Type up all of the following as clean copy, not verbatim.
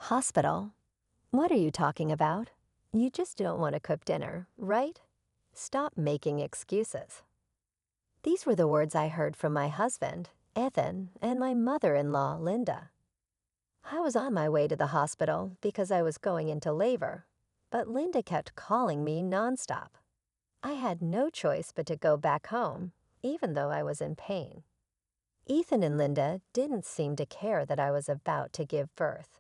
Hospital? What are you talking about? You just don't want to cook dinner, right? Stop making excuses. These were the words I heard from my husband, Ethan, and my mother-in-law, Linda. I was on my way to the hospital because I was going into labor, but Linda kept calling me nonstop. I had no choice but to go back home, even though I was in pain. Ethan and Linda didn't seem to care that I was about to give birth.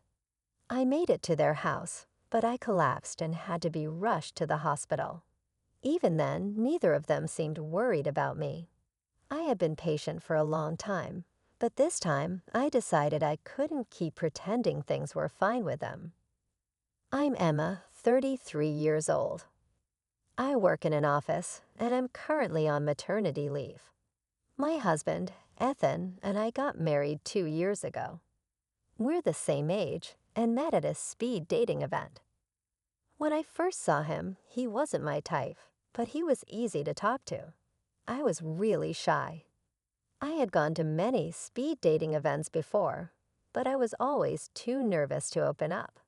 I made it to their house, but I collapsed and had to be rushed to the hospital. Even then, neither of them seemed worried about me. I had been patient for a long time, but this time I decided I couldn't keep pretending things were fine with them. I'm Emma, 33 years old. I work in an office, and I'm currently on maternity leave. My husband, Ethan, and I got married 2 years ago. We're the same age and met at a speed dating event. When I first saw him, he wasn't my type, but he was easy to talk to. I was really shy. I had gone to many speed dating events before, but I was always too nervous to open up.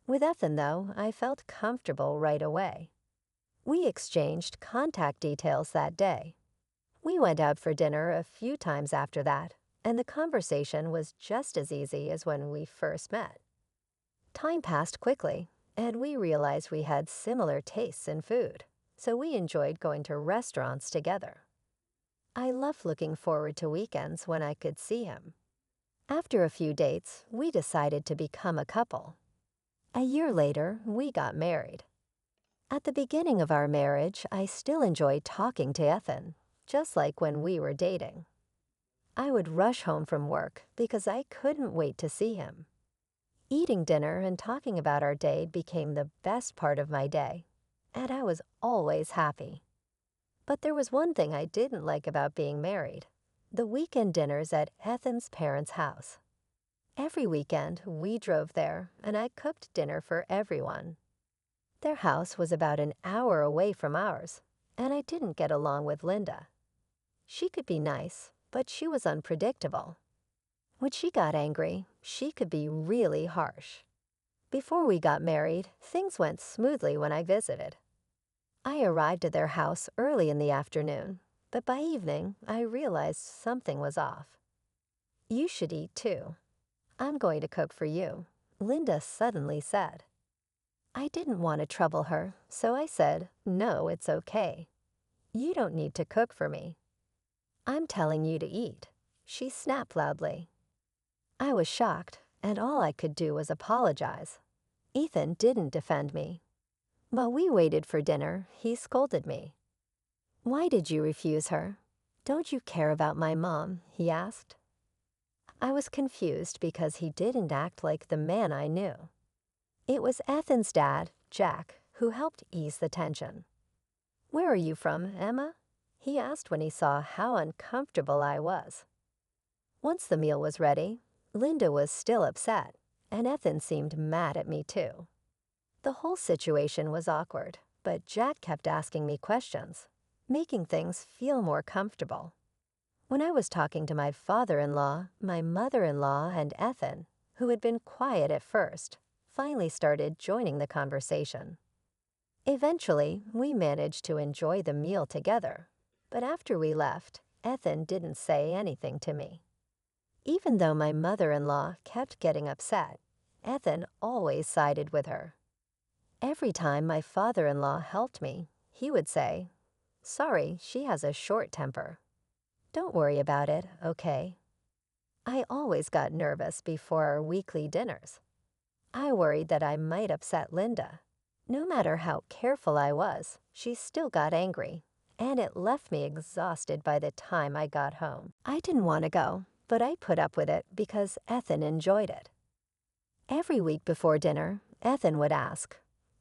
With Ethan, though, I felt comfortable right away. We exchanged contact details that day. We went out for dinner a few times after that, and the conversation was just as easy as when we first met. Time passed quickly, and we realized we had similar tastes in food, so we enjoyed going to restaurants together. I loved looking forward to weekends when I could see him. After a few dates, we decided to become a couple. A year later, we got married. At the beginning of our marriage, I still enjoyed talking to Ethan, just like when we were dating. I would rush home from work because I couldn't wait to see him. Eating dinner and talking about our day became the best part of my day, and I was always happy. But there was one thing I didn't like about being married: the weekend dinners at Ethan's parents' house. Every weekend, we drove there, and I cooked dinner for everyone. Their house was about an hour away from ours, and I didn't get along with Linda. She could be nice, but she was unpredictable. When she got angry, she could be really harsh. Before we got married, things went smoothly when I visited. I arrived at their house early in the afternoon, but by evening, I realized something was off. "You should eat too. I'm going to cook for you," Linda suddenly said. I didn't want to trouble her, so I said, "No, it's okay. You don't need to cook for me. I'm telling you to eat," she snapped loudly. I was shocked, and all I could do was apologize. Ethan didn't defend me. While we waited for dinner, he scolded me. "Why did you refuse her? Don't you care about my mom?" he asked. I was confused because he didn't act like the man I knew. It was Ethan's dad, Jack, who helped ease the tension. "Where are you from, Emma?" he asked when he saw how uncomfortable I was. Once the meal was ready, Linda was still upset, and Ethan seemed mad at me too. The whole situation was awkward, but Jack kept asking me questions, making things feel more comfortable. When I was talking to my father-in-law, my mother-in-law, and Ethan, who had been quiet at first, finally started joining the conversation. Eventually, we managed to enjoy the meal together, but after we left, Ethan didn't say anything to me. Even though my mother-in-law kept getting upset, Ethan always sided with her. Every time my father-in-law helped me, he would say, "Sorry, she has a short temper. Don't worry about it, okay?" I always got nervous before our weekly dinners. I worried that I might upset Linda. No matter how careful I was, she still got angry, and it left me exhausted by the time I got home. I didn't want to go, but I put up with it because Ethan enjoyed it. Every week before dinner, Ethan would ask,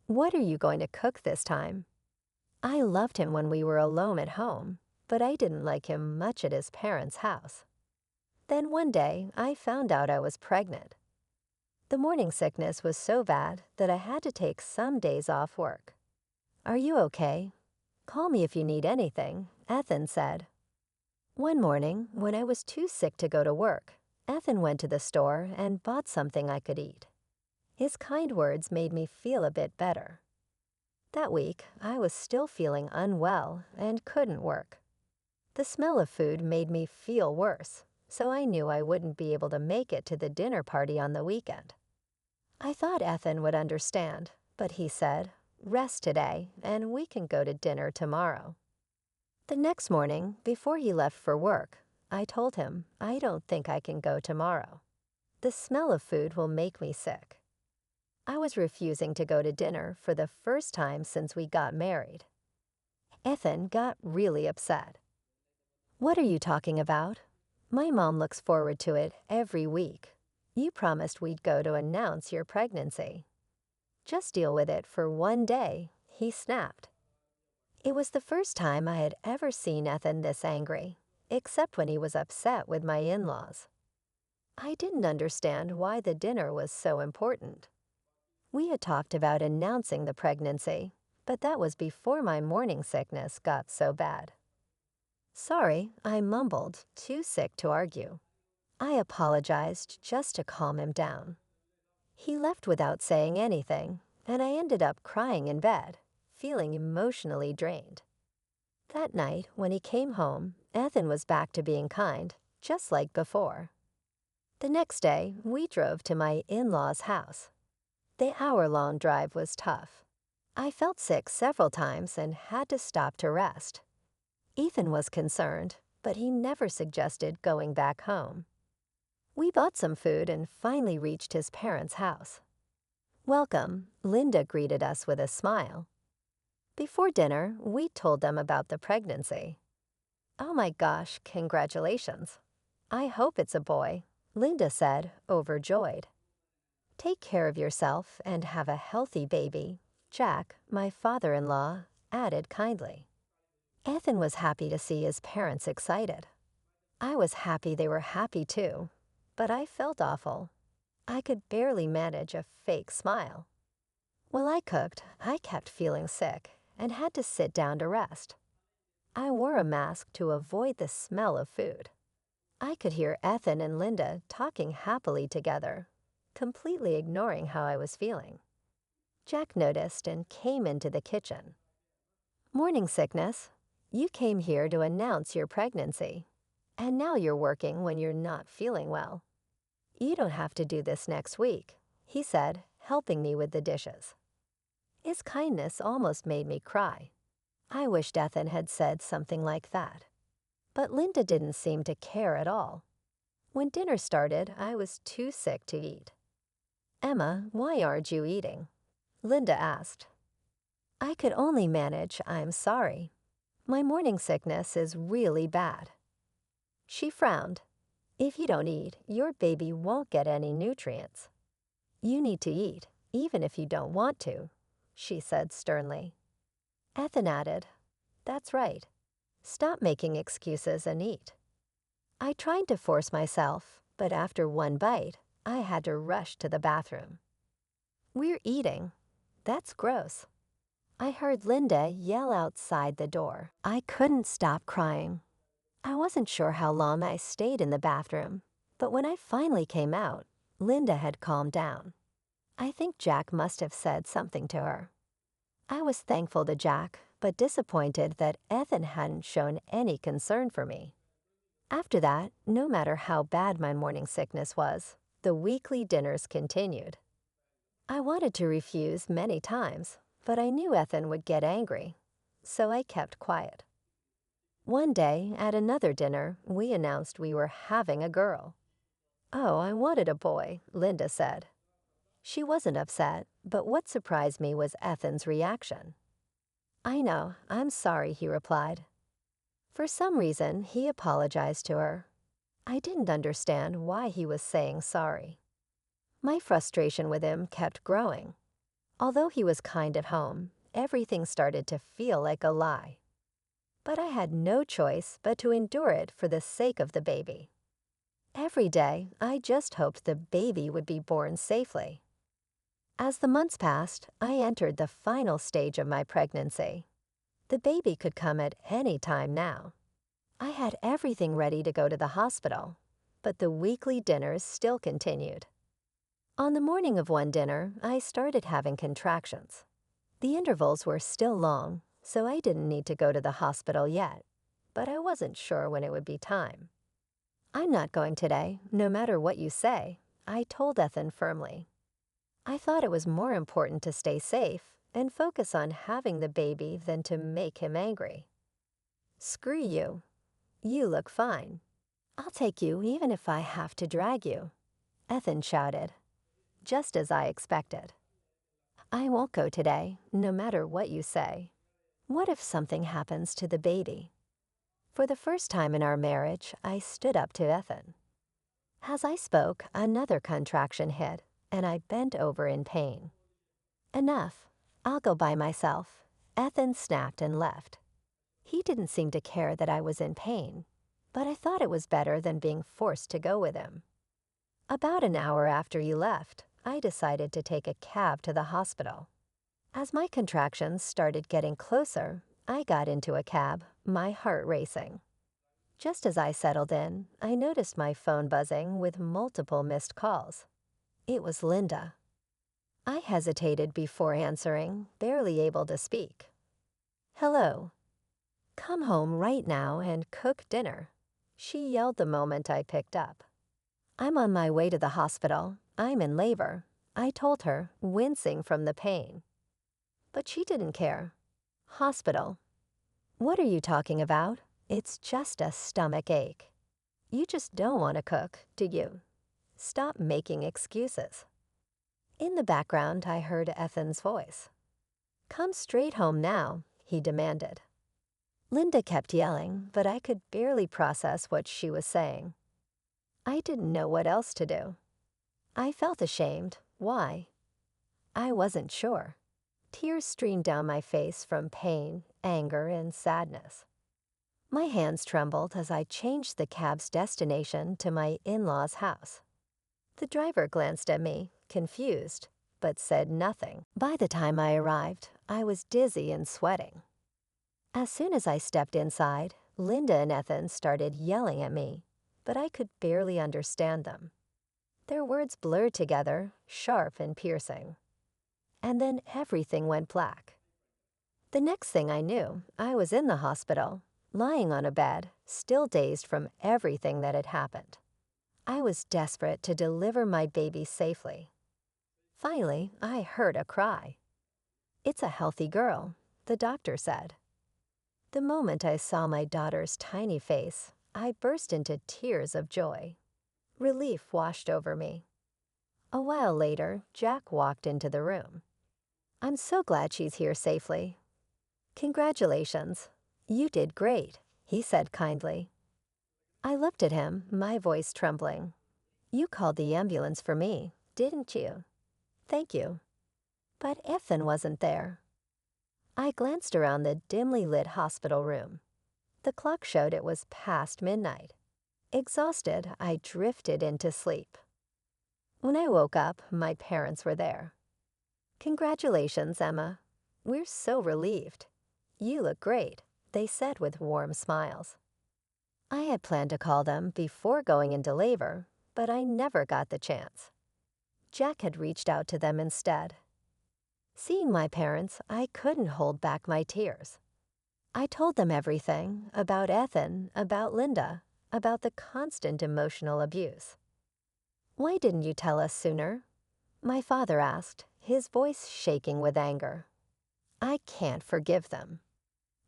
"What are you going to cook this time?" I loved him when we were alone at home, but I didn't like him much at his parents' house. Then one day, I found out I was pregnant. The morning sickness was so bad that I had to take some days off work. "Are you okay? Call me if you need anything," Ethan said. One morning, when I was too sick to go to work, Ethan went to the store and bought something I could eat. His kind words made me feel a bit better. That week, I was still feeling unwell and couldn't work. The smell of food made me feel worse, so I knew I wouldn't be able to make it to the dinner party on the weekend. I thought Ethan would understand, but he said, "Rest today, and we can go to dinner tomorrow." The next morning, before he left for work, I told him I don't think I can go tomorrow. The smell of food will make me sick. I was refusing to go to dinner for the first time since we got married. Ethan got really upset. "What are you talking about? My mom looks forward to it every week. You promised we'd go to announce your pregnancy. Just deal with it for one day," he snapped. It was the first time I had ever seen Ethan this angry, except when he was upset with my in-laws. I didn't understand why the dinner was so important. We had talked about announcing the pregnancy, but that was before my morning sickness got so bad. "Sorry," I mumbled, too sick to argue. I apologized just to calm him down. He left without saying anything, and I ended up crying in bed, feeling emotionally drained. That night, when he came home, Ethan was back to being kind, just like before. The next day, we drove to my in-laws' house. The hour-long drive was tough. I felt sick several times and had to stop to rest. Ethan was concerned, but he never suggested going back home. We bought some food and finally reached his parents' house. "Welcome," Linda greeted us with a smile. Before dinner, we told them about the pregnancy. "Oh my gosh, congratulations. I hope it's a boy," Linda said, overjoyed. "Take care of yourself and have a healthy baby," Jack, my father-in-law, added kindly. Ethan was happy to see his parents excited. I was happy they were happy too, but I felt awful. I could barely manage a fake smile. While I cooked, I kept feeling sick and had to sit down to rest. I wore a mask to avoid the smell of food. I could hear Ethan and Linda talking happily together, completely ignoring how I was feeling. Jack noticed and came into the kitchen. "Morning sickness. You came here to announce your pregnancy, and now you're working when you're not feeling well. You don't have to do this next week," he said, helping me with the dishes. His kindness almost made me cry. I wished Ethan had said something like that. But Linda didn't seem to care at all. When dinner started, I was too sick to eat. "Emma, why aren't you eating?" Linda asked. I could only manage, "I'm sorry. My morning sickness is really bad." She frowned. "If you don't eat, your baby won't get any nutrients. You need to eat, even if you don't want to," she said sternly. Ethan added, "That's right. Stop making excuses and eat." I tried to force myself, but after one bite, I had to rush to the bathroom. "We're eating. That's gross." I heard Linda yell outside the door. I couldn't stop crying. I wasn't sure how long I stayed in the bathroom, but when I finally came out, Linda had calmed down. I think Jack must have said something to her. I was thankful to Jack, but disappointed that Ethan hadn't shown any concern for me. After that, no matter how bad my morning sickness was, the weekly dinners continued. I wanted to refuse many times, but I knew Ethan would get angry, so I kept quiet. One day, at another dinner, we announced we were having a girl. "Oh, I wanted a boy," Linda said. She wasn't upset, but what surprised me was Ethan's reaction. "I know, I'm sorry," he replied. For some reason, he apologized to her. I didn't understand why he was saying sorry. My frustration with him kept growing. Although he was kind at home, everything started to feel like a lie. But I had no choice but to endure it for the sake of the baby. Every day, I just hoped the baby would be born safely. As the months passed, I entered the final stage of my pregnancy. The baby could come at any time now. I had everything ready to go to the hospital, but the weekly dinners still continued. On the morning of one dinner, I started having contractions. The intervals were still long, so I didn't need to go to the hospital yet, but I wasn't sure when it would be time. "I'm not going today, no matter what you say," I told Ethan firmly. I thought it was more important to stay safe and focus on having the baby than to make him angry. "Screw you. You look fine. I'll take you even if I have to drag you," Ethan shouted, just as I expected. "I won't go today, no matter what you say. What if something happens to the baby?" For the first time in our marriage, I stood up to Ethan. As I spoke, another contraction hit, and I bent over in pain. "Enough. I'll go by myself," Ethan snapped and left. He didn't seem to care that I was in pain, but I thought it was better than being forced to go with him. About an hour after he left, I decided to take a cab to the hospital. As my contractions started getting closer, I got into a cab, my heart racing. Just as I settled in, I noticed my phone buzzing with multiple missed calls. It was Linda. I hesitated before answering, barely able to speak. "Hello. Come home right now and cook dinner," she yelled the moment I picked up. "I'm on my way to the hospital. I'm in labor," I told her, wincing from the pain. But she didn't care. "Hospital? What are you talking about? It's just a stomach ache. You just don't want to cook, do you? Stop making excuses." In the background, I heard Ethan's voice. "Come straight home now," he demanded. Linda kept yelling, but I could barely process what she was saying. I didn't know what else to do. I felt ashamed. Why? I wasn't sure. Tears streamed down my face from pain, anger, and sadness. My hands trembled as I changed the cab's destination to my in-laws' house. The driver glanced at me, confused, but said nothing. By the time I arrived, I was dizzy and sweating. As soon as I stepped inside, Linda and Ethan started yelling at me, but I could barely understand them. Their words blurred together, sharp and piercing. And then everything went black. The next thing I knew, I was in the hospital, lying on a bed, still dazed from everything that had happened. I was desperate to deliver my baby safely. Finally, I heard a cry. "It's a healthy girl," the doctor said. The moment I saw my daughter's tiny face, I burst into tears of joy. Relief washed over me. A while later, Jack walked into the room. "I'm so glad she's here safely." "Congratulations. You did great," he said kindly. I looked at him, my voice trembling. "You called the ambulance for me, didn't you?" "Thank you." But Ethan wasn't there. I glanced around the dimly lit hospital room. The clock showed it was past midnight. Exhausted, I drifted into sleep. When I woke up, my parents were there. "Congratulations, Emma. We're so relieved. You look great," they said with warm smiles. I had planned to call them before going into labor, but I never got the chance. Jack had reached out to them instead. Seeing my parents, I couldn't hold back my tears. I told them everything about Ethan, about Linda, about the constant emotional abuse. "Why didn't you tell us sooner?" my father asked, his voice shaking with anger. I can't forgive them.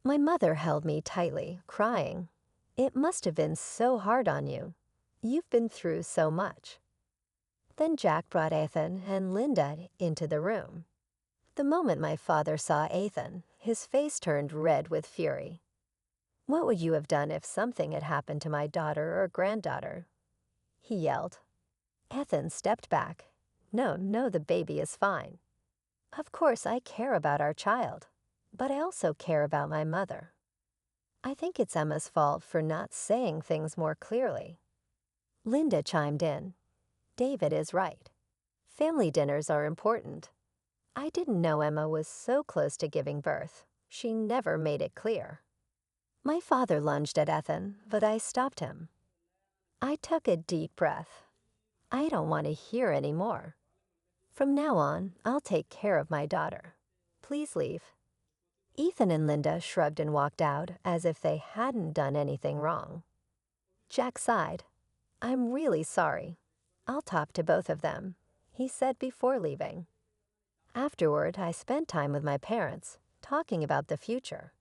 My mother held me tightly, crying. "It must have been so hard on you. You've been through so much." Then Jack brought Ethan and Linda into the room. The moment my father saw Ethan, his face turned red with fury. "What would you have done if something had happened to my daughter or granddaughter?" he yelled. Ethan stepped back. No, the baby is fine. Of course, I care about our child, but I also care about my mother. I think it's Emma's fault for not saying things more clearly. Linda chimed in. "David is right. Family dinners are important. I didn't know Emma was so close to giving birth. She never made it clear." My father lunged at Ethan, but I stopped him. I took a deep breath. I don't want to hear any more. From now on, I'll take care of my daughter. Please leave." Ethan and Linda shrugged and walked out as if they hadn't done anything wrong. Jack sighed. "I'm really sorry. I'll talk to both of them," he said before leaving. Afterward, I spent time with my parents, talking about the future.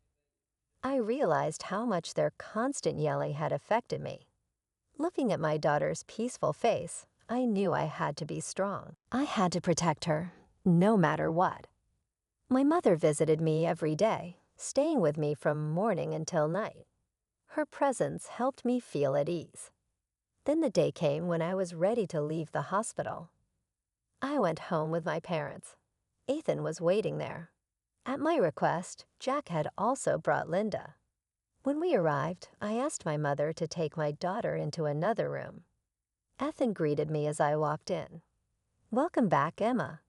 I realized how much their constant yelling had affected me. Looking at my daughter's peaceful face, I knew I had to be strong. I had to protect her, no matter what. My mother visited me every day, staying with me from morning until night. Her presence helped me feel at ease. Then the day came when I was ready to leave the hospital. I went home with my parents. Ethan was waiting there. At my request, Jack had also brought Linda. When we arrived, I asked my mother to take my daughter into another room. Ethan greeted me as I walked in. "Welcome back, Emma."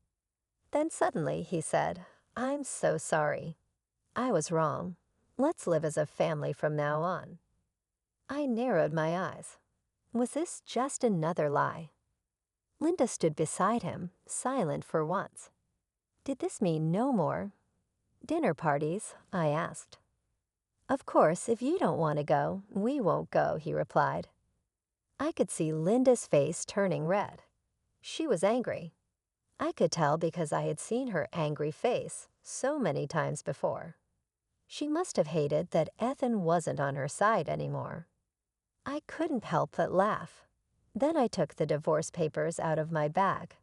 Then suddenly he said, "I'm so sorry. I was wrong. Let's live as a family from now on." I narrowed my eyes. Was this just another lie? Linda stood beside him, silent for once. Did this mean no more dinner parties? I asked. "Of course, if you don't want to go, we won't go," he replied. I could see Linda's face turning red. She was angry. I could tell because I had seen her angry face so many times before. She must have hated that Ethan wasn't on her side anymore. I couldn't help but laugh. Then I took the divorce papers out of my bag.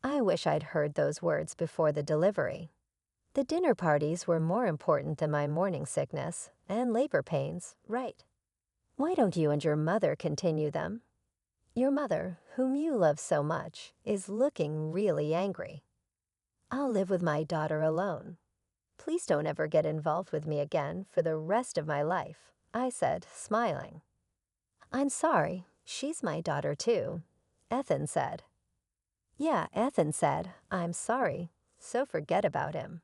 I wish I'd heard those words before the delivery. The dinner parties were more important than my morning sickness and labor pains, right? Why don't you and your mother continue them? Your mother, whom you love so much, is looking really angry. I'll live with my daughter alone. Please don't ever get involved with me again for the rest of my life, I said, smiling. I'm sorry, she's my daughter too, Ethan said. Yeah, Ethan said, I'm sorry, so forget about him.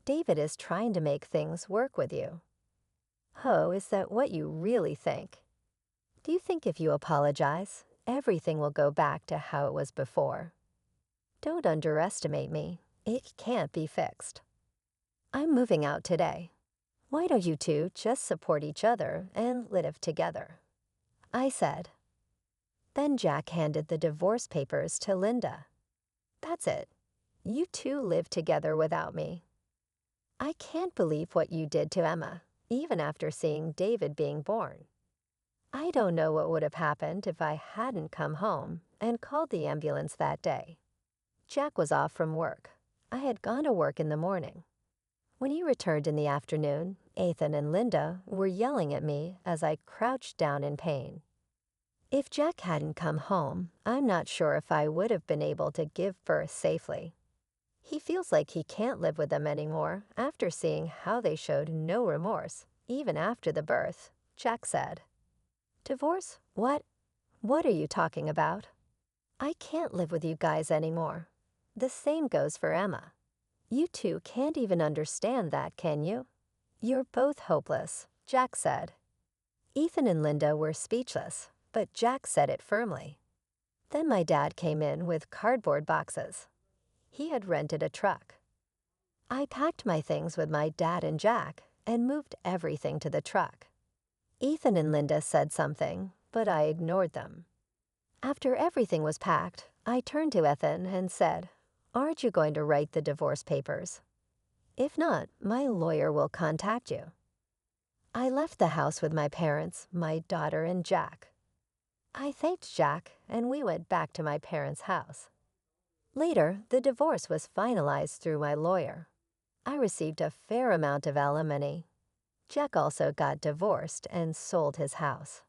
David is trying to make things work with you. Oh, is that what you really think? Do you think if you apologize, everything will go back to how it was before? Don't underestimate me. It can't be fixed. I'm moving out today. Why don't you two just support each other and live together? I said. Then Jack handed the divorce papers to Linda. That's it. You two live together without me. I can't believe what you did to Emma, even after seeing David being born. I don't know what would have happened if I hadn't come home and called the ambulance that day. Jack was off from work. I had gone to work in the morning. When he returned in the afternoon, Ethan and Linda were yelling at me as I crouched down in pain. If Jack hadn't come home, I'm not sure if I would have been able to give birth safely. He feels like he can't live with them anymore after seeing how they showed no remorse, even after the birth, Jack said. Divorce? What? What are you talking about? I can't live with you guys anymore. The same goes for Emma. You two can't even understand that, can you? You're both hopeless, Jack said. Ethan and Linda were speechless, but Jack said it firmly. Then my dad came in with cardboard boxes. He had rented a truck. I packed my things with my dad and Jack and moved everything to the truck. Ethan and Linda said something, but I ignored them. After everything was packed, I turned to Ethan and said, Aren't you going to write the divorce papers? If not, my lawyer will contact you. I left the house with my parents, my daughter, and Jack. I thanked Jack, and we went back to my parents' house. Later, the divorce was finalized through my lawyer. I received a fair amount of alimony. Jack also got divorced and sold his house.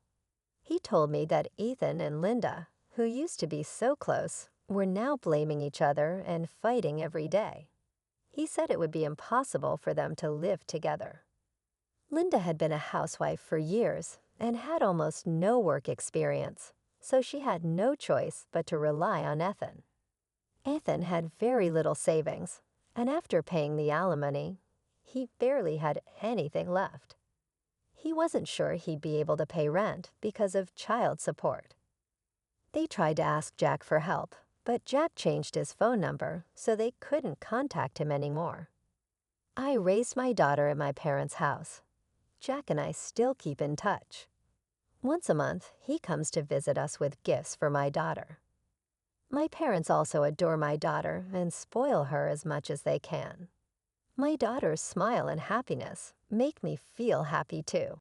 He told me that Ethan and Linda, who used to be so close, were now blaming each other and fighting every day. He said it would be impossible for them to live together. Linda had been a housewife for years and had almost no work experience, so she had no choice but to rely on Ethan. Ethan had very little savings, and after paying the alimony, he barely had anything left. He wasn't sure he'd be able to pay rent because of child support. They tried to ask Jack for help, But Jack changed his phone number so they couldn't contact him anymore. I raised my daughter at my parents' house. Jack and I still keep in touch. Once a month, he comes to visit us with gifts for my daughter. My parents also adore my daughter and spoil her as much as they can. My daughter's smile and happiness make me feel happy too.